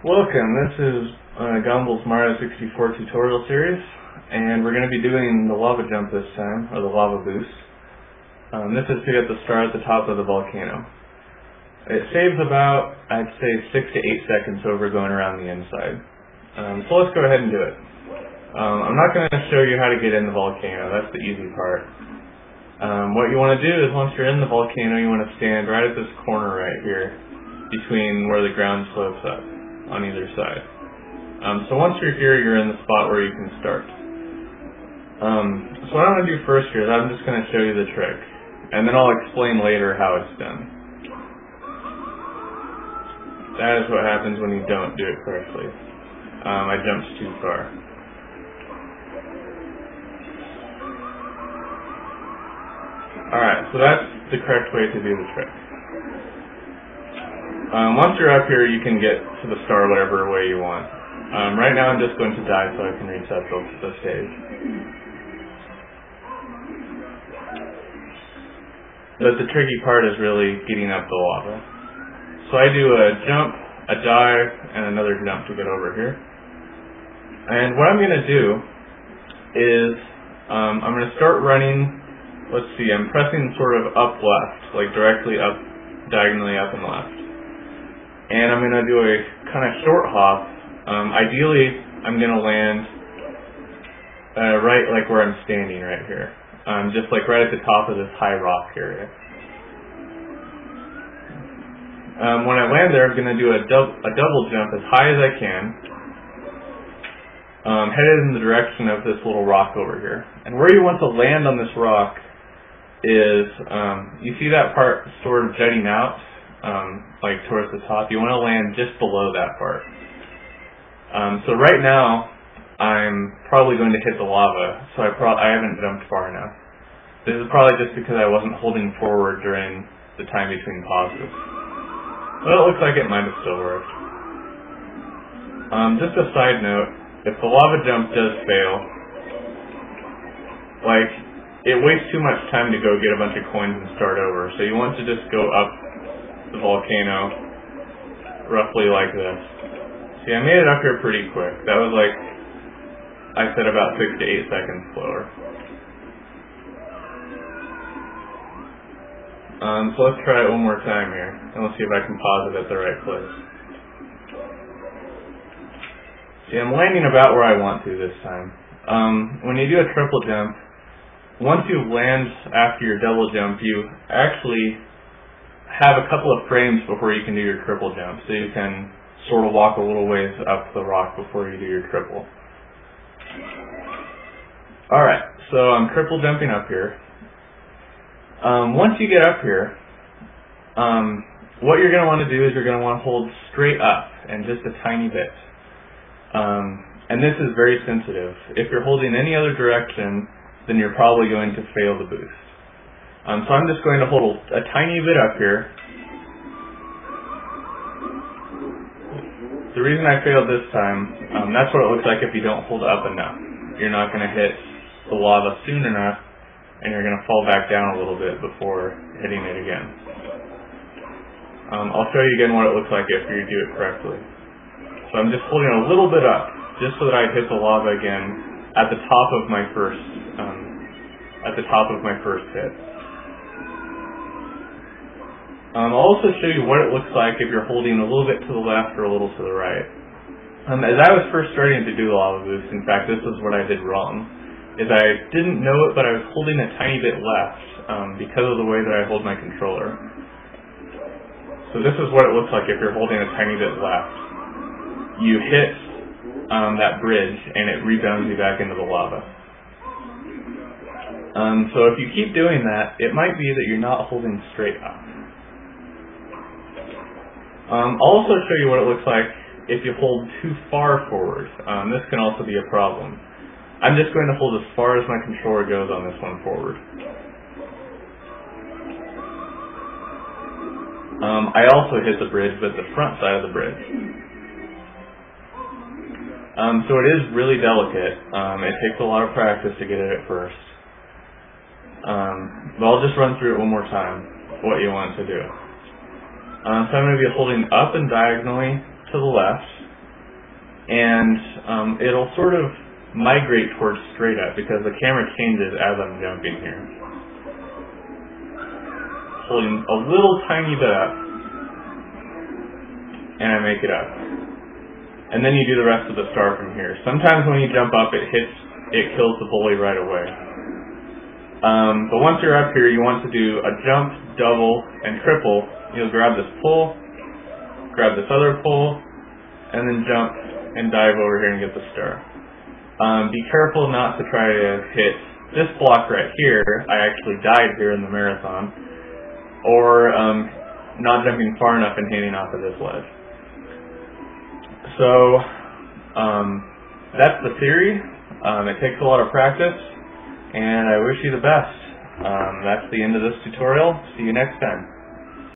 Welcome, this is Gumball's Mario 64 tutorial series, and we're going to be doing the lava jump this time, or the lava boost. This is to get the star at the top of the volcano. It saves about, I'd say, 6 to 8 seconds over going around the inside. So let's go ahead and do it. I'm not going to show you how to get in the volcano, that's the easy part. What you want to do is once you're in the volcano, you want to stand right at this corner right here, between where the ground slopes up on either side. So once you're here, you're in the spot where you can start. So what I'm going to do first here is I'm just going to show you the trick, and then I'll explain later how it's done. That is what happens when you don't do it correctly. I jumped too far. Alright, so that's the correct way to do the trick. Once you're up here, you can get to the star whatever way you want. Right now I'm just going to die so I can reset the stage. But the tricky part is really getting up the lava. So I do a jump, a dive, and another jump to get over here. And what I'm going to do is I'm going to start running. Let's see, I'm pressing sort of up left, like directly up, diagonally up and left. And I'm going to do a kind of short hop. Ideally, I'm going to land right like where I'm standing right here. Just like right at the top of this high rock area. When I land there, I'm going to do a double jump as high as I can. Headed in the direction of this little rock over here. And where you want to land on this rock is, you see that part sort of jutting out? Like towards the top, you want to land just below that part. So right now, I'm probably going to hit the lava, so I haven't jumped far enough. This is probably just because I wasn't holding forward during the time between pauses. But it looks like it might have still worked. Just a side note, if the lava jump does fail, like, it wastes too much time to go get a bunch of coins and start over, so you want to just go up the volcano roughly like this. See, I made it up here pretty quick. That was like, I said, about 6 to 8 seconds slower. So let's try it one more time here, and let's see if I can pause it at the right place. See, I'm landing about where I want to this time. When you do a triple jump, once you land after your double jump, you actually have a couple of frames before you can do your triple jump, so you can sort of walk a little ways up the rock before you do your triple. Alright, so I'm triple jumping up here. Once you get up here, what you're going to want to do is you're going to want to hold straight up and just a tiny bit. And this is very sensitive. If you're holding any other direction, then you're probably going to fail the boost. So I'm just going to hold a tiny bit up here. The reason I failed this time, that's what it looks like if you don't hold up enough. You're not going to hit the lava soon enough, and you're going to fall back down a little bit before hitting it again. I'll show you again what it looks like if you do it correctly. So I'm just holding a little bit up, just so that I hit the lava again at the top of my first hit. I'll also show you what it looks like if you're holding a little bit to the left or a little to the right. As I was first starting to do the lava boost, in fact, this is what I did wrong, is I didn't know it, but I was holding a tiny bit left because of the way that I hold my controller. So this is what it looks like if you're holding a tiny bit left. You hit that bridge, and it rebounds you back into the lava. So if you keep doing that, it might be that you're not holding straight up. I'll also show you what it looks like if you hold too far forward. This can also be a problem. I'm just going to hold as far as my controller goes on this one forward. I also hit the bridge, but the front side of the bridge. So it is really delicate. It takes a lot of practice to get it at first. But I'll just run through it one more time, what you want to do. So I'm going to be holding up and diagonally to the left, and it'll sort of migrate towards straight up because the camera changes as I'm jumping here. Pulling a little tiny bit up, and I make it up. And then you do the rest of the star from here. Sometimes when you jump up, it kills the bully right away. But once you're up here, you want to do a jump, double, and triple. You'll grab this pull, grab this other pull, and then jump and dive over here and get the star. Be careful not to try to hit this block right here. I actually died here in the marathon. Or not jumping far enough and hitting off of this ledge. So that's the theory. It takes a lot of practice, and I wish you the best. That's the end of this tutorial. See you next time.